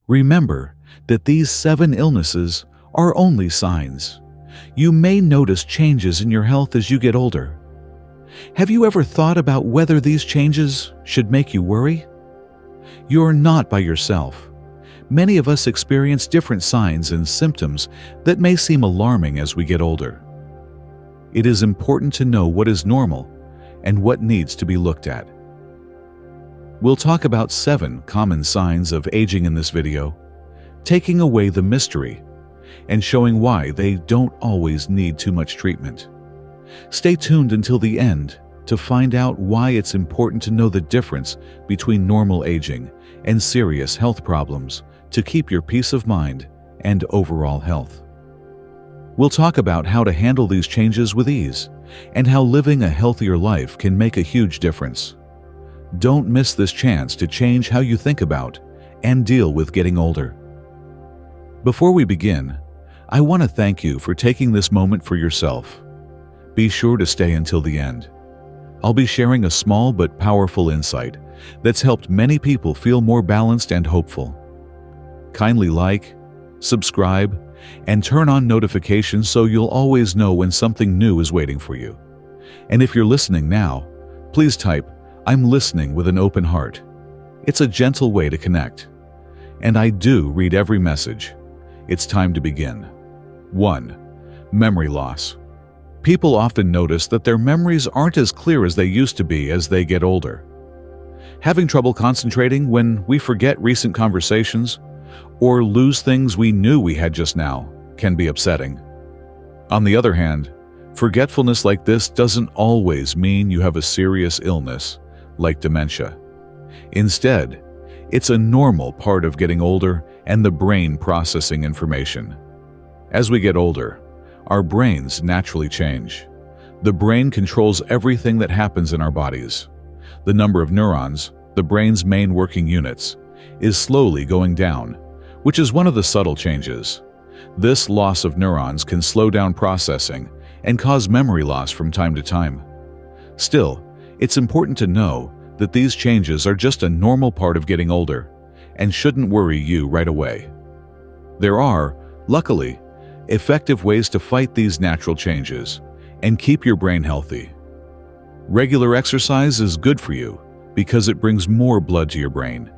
Remember that these 7 illnesses are only signs. You may notice changes in your health as you get older. Have you ever thought about whether these changes should make you worry? You're not by yourself. Many of us experience different signs and symptoms that may seem alarming as we get older. It is important to know what is normal and what needs to be looked at. We'll talk about 7 common signs of aging in this video, taking away the mystery and showing why they don't always need too much treatment. Stay tuned until the end to find out why it's important to know the difference between normal aging and serious health problems to keep your peace of mind and overall health. We'll talk about how to handle these changes with ease and how living a healthier life can make a huge difference. Don't miss this chance to change how you think about and deal with getting older. Before we begin, I want to thank you for taking this moment for yourself. Be sure to stay until the end. I'll be sharing a small but powerful insight that's helped many people feel more balanced and hopeful. Kindly like, subscribe, and turn on notifications so you'll always know when something new is waiting for you. And if you're listening now, please type, "I'm listening" with an open heart. It's a gentle way to connect. And I do read every message. It's time to begin. 1. Memory loss. People often notice that their memories aren't as clear as they used to be as they get older. Having trouble concentrating when we forget recent conversations or lose things we knew we had just now can be upsetting. On the other hand, forgetfulness like this doesn't always mean you have a serious illness like dementia. Instead, it's a normal part of getting older and the brain processing information. As we get older, our brains naturally change. The brain controls everything that happens in our bodies. The number of neurons, the brain's main working units, is slowly going down, which is one of the subtle changes. This loss of neurons can slow down processing and cause memory loss from time to time. Still, it's important to know that these changes are just a normal part of getting older and shouldn't worry you right away. There are, luckily, effective ways to fight these natural changes and keep your brain healthy. Regular exercise is good for you because it brings more blood to your brain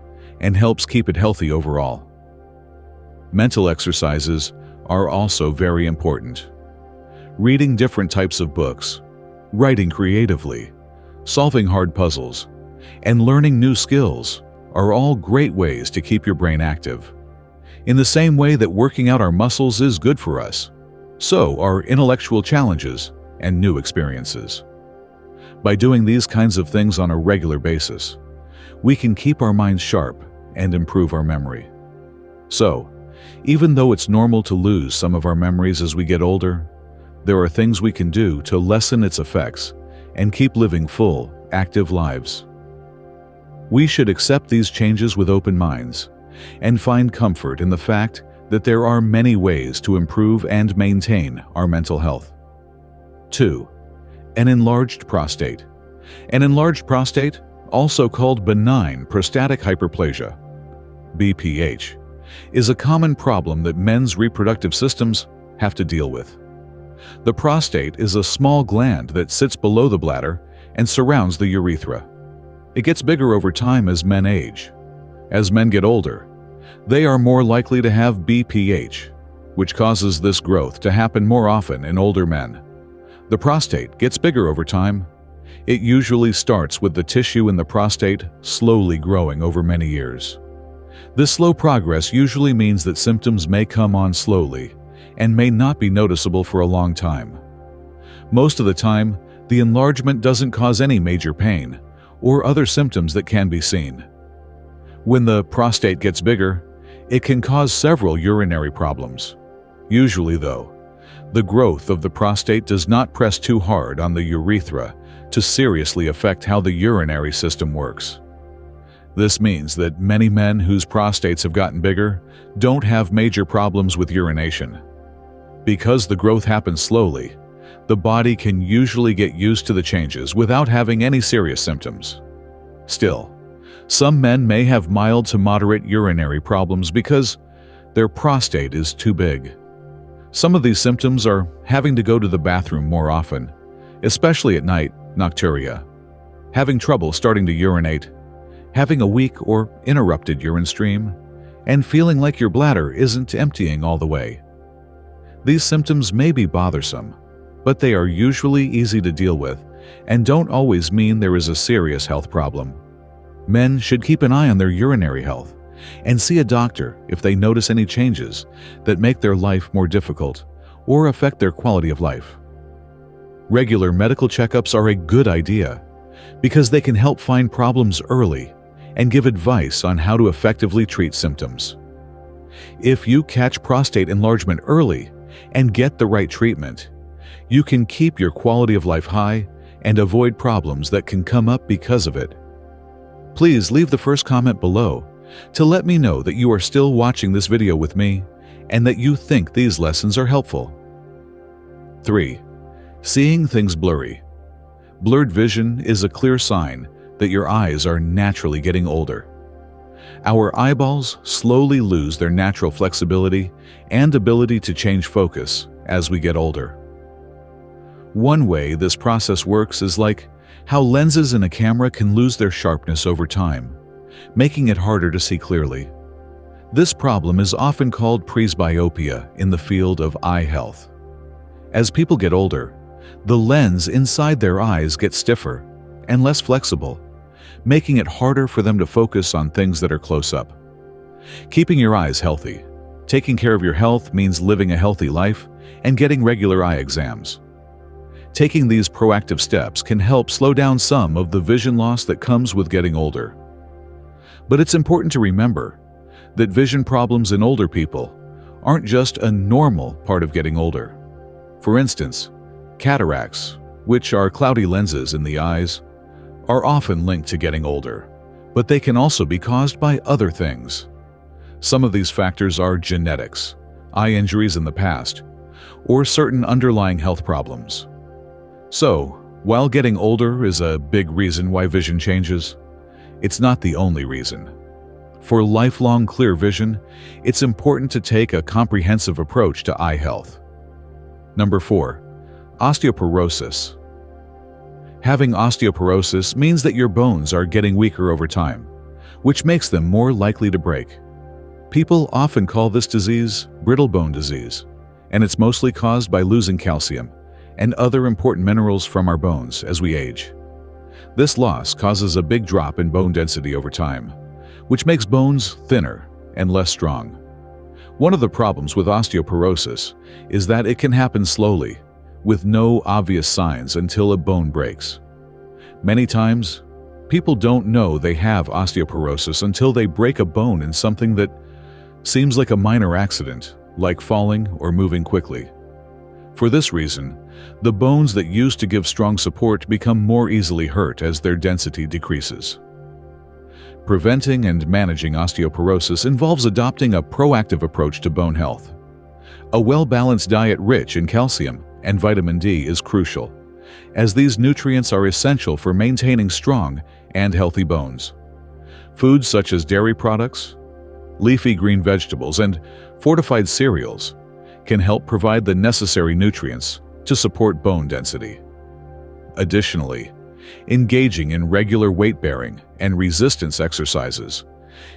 and helps keep it healthy overall. Mental exercises are also very important. Reading different types of books, writing creatively, solving hard puzzles, and learning new skills are all great ways to keep your brain active. In the same way that working out our muscles is good for us, so are intellectual challenges and new experiences. By doing these kinds of things on a regular basis, we can keep our minds sharp and improve our memory. So, even though it's normal to lose some of our memories as we get older, there are things we can do to lessen its effects and keep living full, active lives. We should accept these changes with open minds and find comfort in the fact that there are many ways to improve and maintain our mental health. 2. An enlarged prostate. An enlarged prostate, also called benign prostatic hyperplasia, BPH, is a common problem that men's reproductive systems have to deal with. The prostate is a small gland that sits below the bladder and surrounds the urethra. It gets bigger over time as men age. As men get older, they are more likely to have BPH, which causes this growth to happen more often in older men. The prostate gets bigger over time. It usually starts with the tissue in the prostate slowly growing over many years. This slow progress usually means that symptoms may come on slowly and may not be noticeable for a long time. Most of the time, the enlargement doesn't cause any major pain or other symptoms that can be seen. When the prostate gets bigger, it can cause several urinary problems. Usually, though, the growth of the prostate does not press too hard on the urethra to seriously affect how the urinary system works. This means that many men whose prostates have gotten bigger don't have major problems with urination. Because the growth happens slowly, the body can usually get used to the changes without having any serious symptoms. Still, Some men may have mild to moderate urinary problems because their prostate is too big. Some of these symptoms are having to go to the bathroom more often, especially at night, nocturia, having trouble starting to urinate, having a weak or interrupted urine stream, and feeling like your bladder isn't emptying all the way. These symptoms may be bothersome, but they are usually easy to deal with and don't always mean there is a serious health problem. Men should keep an eye on their urinary health and see a doctor if they notice any changes that make their life more difficult or affect their quality of life. Regular medical checkups are a good idea because they can help find problems early and give advice on how to effectively treat symptoms. If you catch prostate enlargement early and get the right treatment, you can keep your quality of life high and avoid problems that can come up because of it. Please leave the first comment below to let me know that you are still watching this video with me and that you think these lessons are helpful. 3. Seeing things blurry. Blurred vision is a clear sign that your eyes are naturally getting older. Our eyeballs slowly lose their natural flexibility and ability to change focus as we get older. One way this process works is like how lenses in a camera can lose their sharpness over time, making it harder to see clearly. This problem is often called presbyopia in the field of eye health. As people get older, the lens inside their eyes gets stiffer and less flexible, making it harder for them to focus on things that are close up. Keeping your eyes healthy. Taking care of your health means living a healthy life and getting regular eye exams. Taking these proactive steps can help slow down some of the vision loss that comes with getting older. But it's important to remember that vision problems in older people aren't just a normal part of getting older. For instance, cataracts, which are cloudy lenses in the eyes, are often linked to getting older, but they can also be caused by other things. Some of these factors are genetics, eye injuries in the past, or certain underlying health problems. So, while getting older is a big reason why vision changes, it's not the only reason. For lifelong clear vision, it's important to take a comprehensive approach to eye health. Number 4. Osteoporosis. Having osteoporosis means that your bones are getting weaker over time, which makes them more likely to break. People often call this disease brittle bone disease, and it's mostly caused by losing calcium and other important minerals from our bones as we age. This loss causes a big drop in bone density over time, which makes bones thinner and less strong. One of the problems with osteoporosis is that it can happen slowly, with no obvious signs until a bone breaks. Many times, people don't know they have osteoporosis until they break a bone in something that seems like a minor accident, like falling or moving quickly. For this reason, the bones that used to give strong support become more easily hurt as their density decreases. Preventing and managing osteoporosis involves adopting a proactive approach to bone health. A well-balanced diet rich in calcium and vitamin D is crucial, as these nutrients are essential for maintaining strong and healthy bones. Foods such as dairy products, leafy green vegetables, and fortified cereals can help provide the necessary nutrients to support bone density. Additionally, engaging in regular weight-bearing and resistance exercises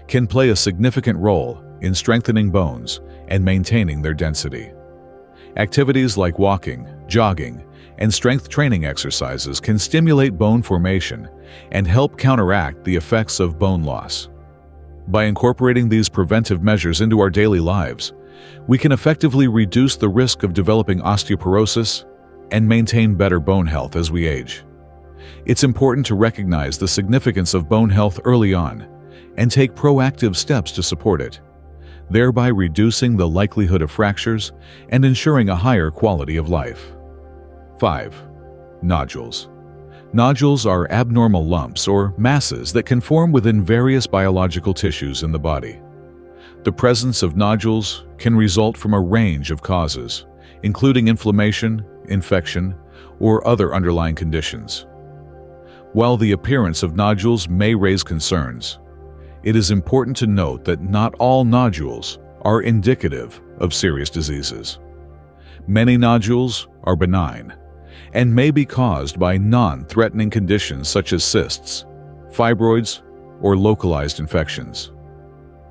can play a significant role in strengthening bones and maintaining their density. Activities like walking, jogging, and strength training exercises can stimulate bone formation and help counteract the effects of bone loss. By incorporating these preventive measures into our daily lives, we can effectively reduce the risk of developing osteoporosis and maintain better bone health as we age. It's important to recognize the significance of bone health early on and take proactive steps to support it, thereby reducing the likelihood of fractures and ensuring a higher quality of life. 5. Nodules. Nodules are abnormal lumps or masses that can form within various biological tissues in the body. The presence of nodules can result from a range of causes, including inflammation, infection, or other underlying conditions. While the appearance of nodules may raise concerns, it is important to note that not all nodules are indicative of serious diseases. Many nodules are benign and may be caused by non-threatening conditions such as cysts, fibroids, or localized infections.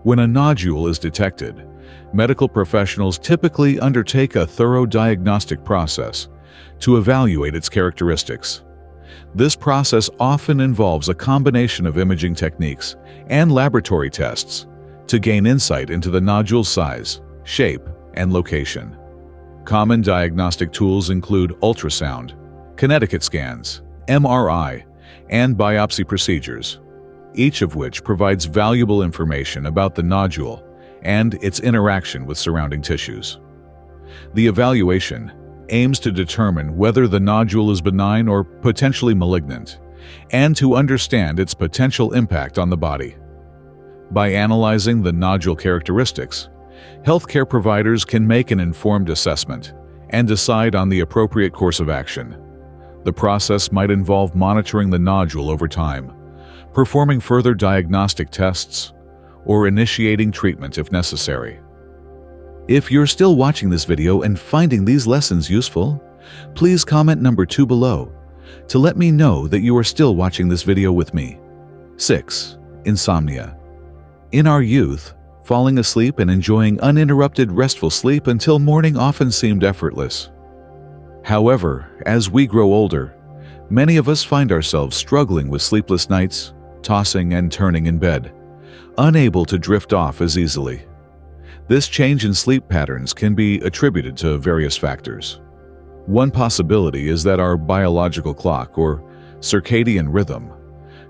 When a nodule is detected, medical professionals typically undertake a thorough diagnostic process to evaluate its characteristics. This process often involves a combination of imaging techniques and laboratory tests to gain insight into the nodule's size, shape, and location. Common diagnostic tools include ultrasound, Connecticut scans, MRI, and biopsy procedures, each of which provides valuable information about the nodule and its interaction with surrounding tissues. The evaluation aims to determine whether the nodule is benign or potentially malignant, and to understand its potential impact on the body. By analyzing the nodule characteristics, healthcare providers can make an informed assessment and decide on the appropriate course of action. The process might involve monitoring the nodule over time, performing further diagnostic tests, or initiating treatment if necessary. If you're still watching this video and finding these lessons useful, please comment number 2 below to let me know that you are still watching this video with me. 6. Insomnia. In our youth, falling asleep and enjoying uninterrupted restful sleep until morning often seemed effortless. However, as we grow older, many of us find ourselves struggling with sleepless nights, tossing and turning in bed, unable to drift off as easily. This change in sleep patterns can be attributed to various factors. One possibility is that our biological clock, or circadian rhythm,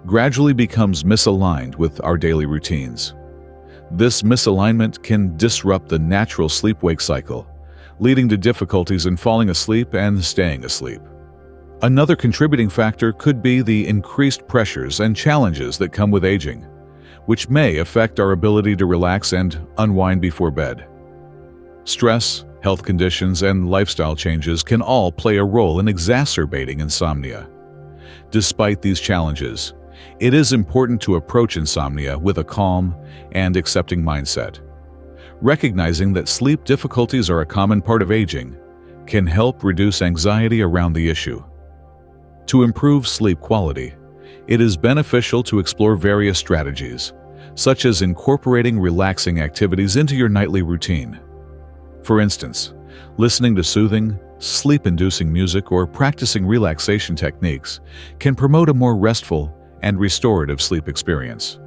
gradually becomes misaligned with our daily routines. This misalignment can disrupt the natural sleep-wake cycle, leading to difficulties in falling asleep and staying asleep. Another contributing factor could be the increased pressures and challenges that come with aging, which may affect our ability to relax and unwind before bed. Stress, health conditions, and lifestyle changes can all play a role in exacerbating insomnia. Despite these challenges, it is important to approach insomnia with a calm and accepting mindset. Recognizing that sleep difficulties are a common part of aging can help reduce anxiety around the issue. To improve sleep quality, it is beneficial to explore various strategies, such as incorporating relaxing activities into your nightly routine. For instance, listening to soothing, sleep-inducing music or practicing relaxation techniques can promote a more restful and restorative sleep experience.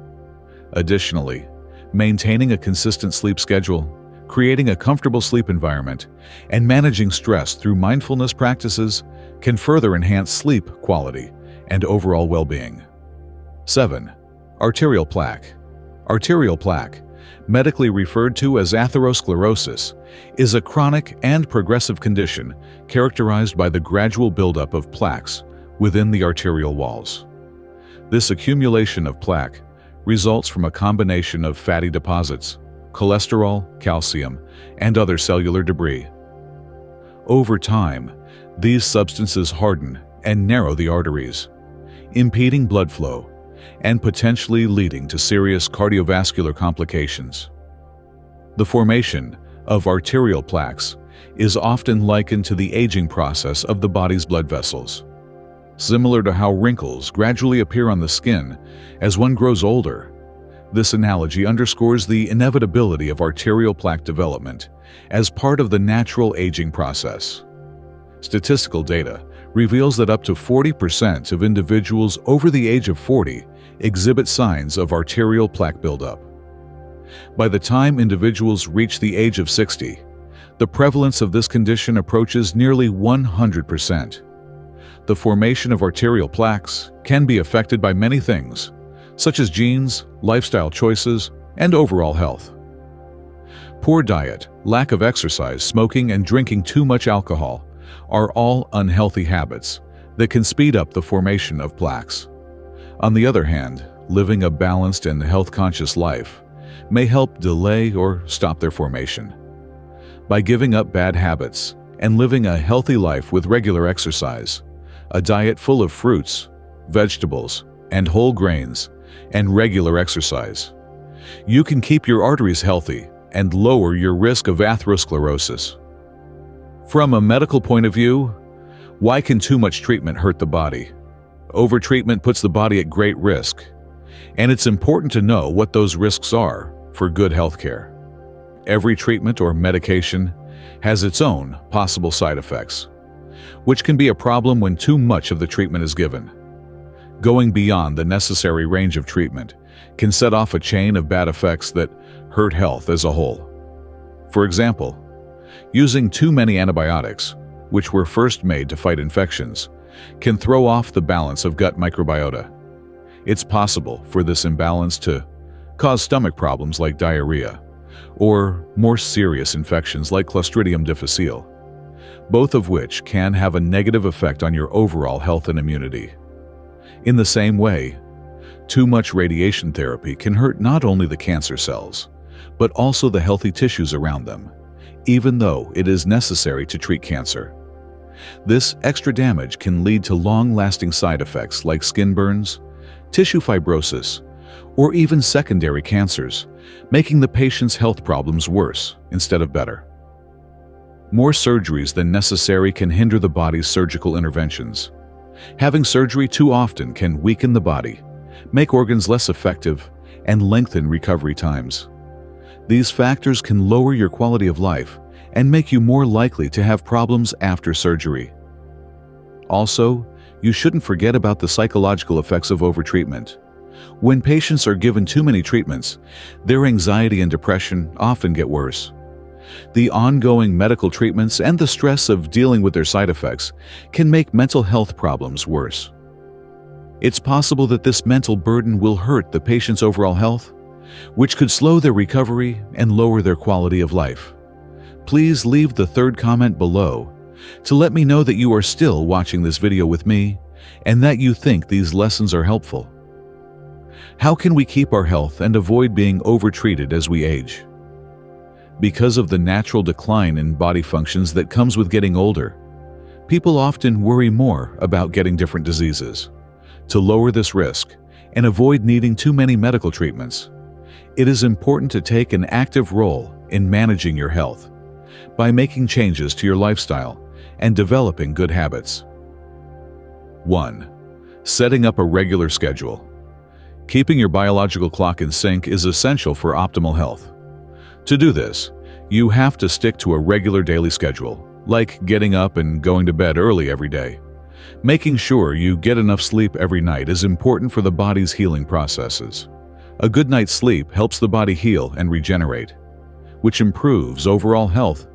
Additionally, maintaining a consistent sleep schedule, creating a comfortable sleep environment, and managing stress through mindfulness practices can further enhance sleep quality and overall well-being. 7. Arterial plaque. Arterial plaque, medically referred to as atherosclerosis, is a chronic and progressive condition characterized by the gradual buildup of plaques within the arterial walls. This accumulation of plaque results from a combination of fatty deposits, cholesterol, calcium, and other cellular debris. Over time, these substances harden and narrow the arteries, impeding blood flow and potentially leading to serious cardiovascular complications. The formation of arterial plaques is often likened to the aging process of the body's blood vessels. Similar to how wrinkles gradually appear on the skin as one grows older, this analogy underscores the inevitability of arterial plaque development as part of the natural aging process. Statistical data reveals that up to 40% of individuals over the age of 40 exhibit signs of arterial plaque buildup. By the time individuals reach the age of 60, the prevalence of this condition approaches nearly 100%. The formation of arterial plaques can be affected by many things, such as genes, lifestyle choices, and overall health. Poor diet, lack of exercise, smoking, and drinking too much alcohol are all unhealthy habits that can speed up the formation of plaques. On the other hand, living a balanced and health-conscious life may help delay or stop their formation. By giving up bad habits and living a healthy life with regular exercise, a diet full of fruits, vegetables, and whole grains, and regular exercise, you can keep your arteries healthy and lower your risk of atherosclerosis. From a medical point of view, why can too much treatment hurt the body? Overtreatment puts the body at great risk, and it's important to know what those risks are for good health care. Every treatment or medication has its own possible side effects, which can be a problem when too much of the treatment is given. Going beyond the necessary range of treatment can set off a chain of bad effects that hurt health as a whole. For example, using too many antibiotics, which were first made to fight infections, can throw off the balance of gut microbiota. It's possible for this imbalance to cause stomach problems like diarrhea, or more serious infections like Clostridium difficile, both of which can have a negative effect on your overall health and immunity. In the same way, too much radiation therapy can hurt not only the cancer cells, but also the healthy tissues around them, even though it is necessary to treat cancer. This extra damage can lead to long-lasting side effects like skin burns, tissue fibrosis, or even secondary cancers, making the patient's health problems worse instead of better. More surgeries than necessary can hinder the body's surgical interventions. Having surgery too often can weaken the body, make organs less effective, and lengthen recovery times. These factors can lower your quality of life and make you more likely to have problems after surgery. Also, you shouldn't forget about the psychological effects of overtreatment. When patients are given too many treatments, their anxiety and depression often get worse. The ongoing medical treatments and the stress of dealing with their side effects can make mental health problems worse. It's possible that this mental burden will hurt the patient's overall health, which could slow their recovery and lower their quality of life. Please leave the third comment below to let me know that you are still watching this video with me and that you think these lessons are helpful. How can we keep our health and avoid being overtreated as we age? Because of the natural decline in body functions that comes with getting older, people often worry more about getting different diseases. To lower this risk and avoid needing too many medical treatments, it is important to take an active role in managing your health by making changes to your lifestyle and developing good habits. 1. Setting up a regular schedule. Keeping your biological clock in sync is essential for optimal health. To do this, you have to stick to a regular daily schedule, like getting up and going to bed early every day. Making sure you get enough sleep every night is important for the body's healing processes. A good night's sleep helps the body heal and regenerate, which improves overall health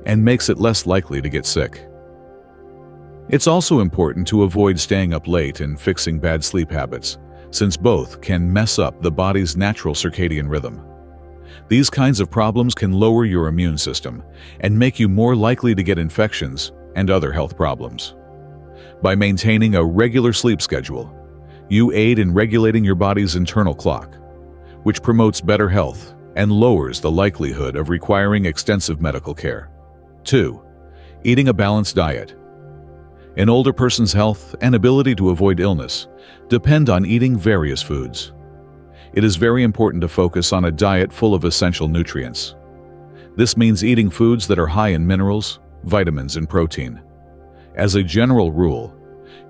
and makes it less likely to get sick. It's also important to avoid staying up late and fixing bad sleep habits, since both can mess up the body's natural circadian rhythm. These kinds of problems can lower your immune system and make you more likely to get infections and other health problems. By maintaining a regular sleep schedule, you aid in regulating your body's internal clock, which promotes better health and lowers the likelihood of requiring extensive medical care. 2. Eating a balanced diet. An older person's health and ability to avoid illness depend on eating various foods. It is very important to focus on a diet full of essential nutrients. This means eating foods that are high in minerals, vitamins, and protein. As a general rule,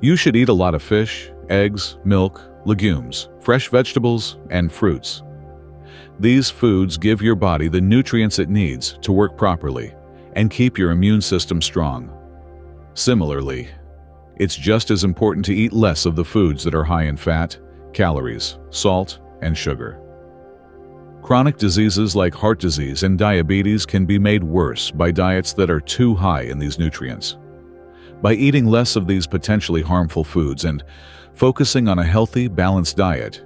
you should eat a lot of fish, eggs, milk, legumes, fresh vegetables, and fruits. These foods give your body the nutrients it needs to work properly and keep your immune system strong. Similarly, it's just as important to eat less of the foods that are high in fat, calories, salt, and sugar. Chronic diseases like heart disease and diabetes can be made worse by diets that are too high in these nutrients. By eating less of these potentially harmful foods and focusing on a healthy, balanced diet,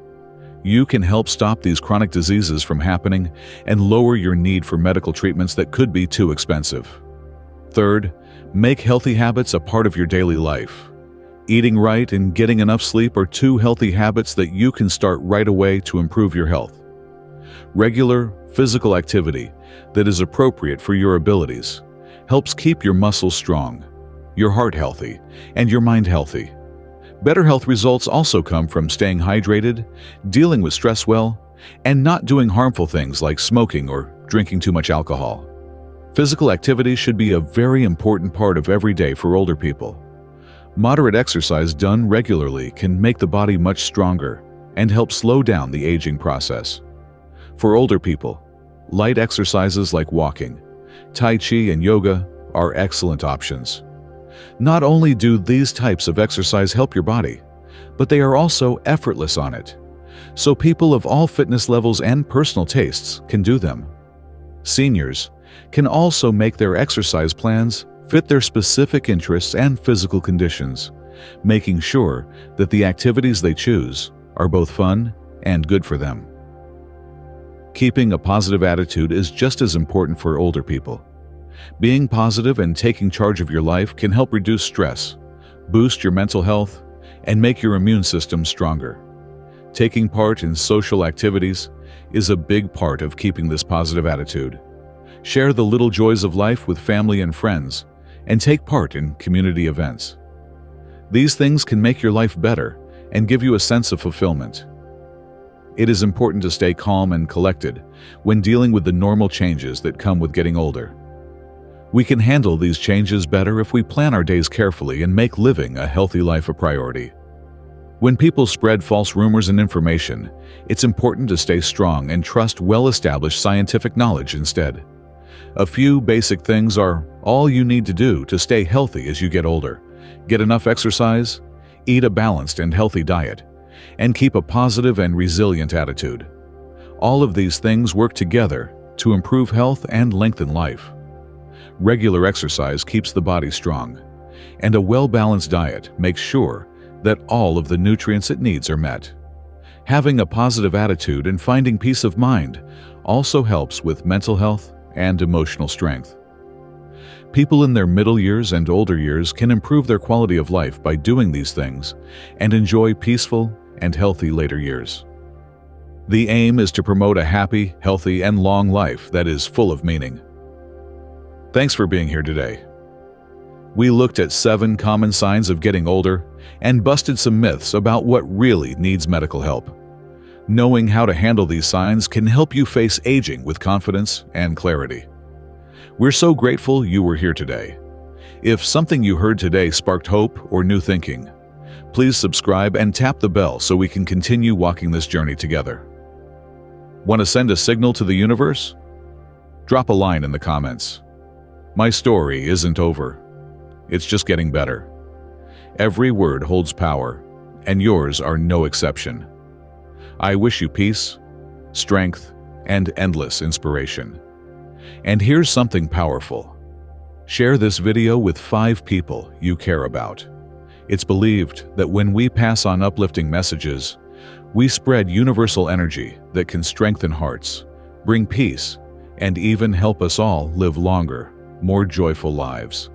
you can help stop these chronic diseases from happening and lower your need for medical treatments that could be too expensive. 3rd, make healthy habits a part of your daily life. Eating right and getting enough sleep are 2 healthy habits that you can start right away to improve your health. Regular physical activity that is appropriate for your abilities helps keep your muscles strong, your heart healthy, and your mind healthy. Better health results also come from staying hydrated, dealing with stress well, and not doing harmful things like smoking or drinking too much alcohol. Physical activity should be a very important part of every day for older people. Moderate exercise done regularly can make the body much stronger and help slow down the aging process. For older people, light exercises like walking, Tai Chi, and yoga are excellent options. Not only do these types of exercise help your body, but they are also effortless on it, so people of all fitness levels and personal tastes can do them. Seniors can also make their exercise plans fit their specific interests and physical conditions, making sure that the activities they choose are both fun and good for them. Keeping a positive attitude is just as important for older people. Being positive and taking charge of your life can help reduce stress, boost your mental health, and make your immune system stronger. Taking part in social activities is a big part of keeping this positive attitude. Share the little joys of life with family and friends, and take part in community events. These things can make your life better and give you a sense of fulfillment. It is important to stay calm and collected when dealing with the normal changes that come with getting older. We can handle these changes better if we plan our days carefully and make living a healthy life a priority. When people spread false rumors and information, it's important to stay strong and trust well-established scientific knowledge instead. A few basic things are all you need to do to stay healthy as you get older. Get enough exercise, eat a balanced and healthy diet, and keep a positive and resilient attitude. All of these things work together to improve health and lengthen life. Regular exercise keeps the body strong, and a well-balanced diet makes sure that all of the nutrients it needs are met. Having a positive attitude and finding peace of mind also helps with mental health and emotional strength. People in their middle years and older years can improve their quality of life by doing these things and enjoy peaceful and healthy later years. The aim is to promote a happy, healthy, and long life that is full of meaning. Thanks for being here today. We looked at 7 common signs of getting older and busted some myths about what really needs medical help. Knowing how to handle these signs can help you face aging with confidence and clarity. We're so grateful you were here today. If something you heard today sparked hope or new thinking, please subscribe and tap the bell so we can continue walking this journey together. Want to send a signal to the universe? Drop a line in the comments. My story isn't over. It's just getting better. Every word holds power, and yours are no exception. I wish you peace, strength, and endless inspiration. And here's something powerful. Share this video with 5 people you care about. It's believed that when we pass on uplifting messages, we spread universal energy that can strengthen hearts, bring peace, and even help us all live longer, more joyful lives.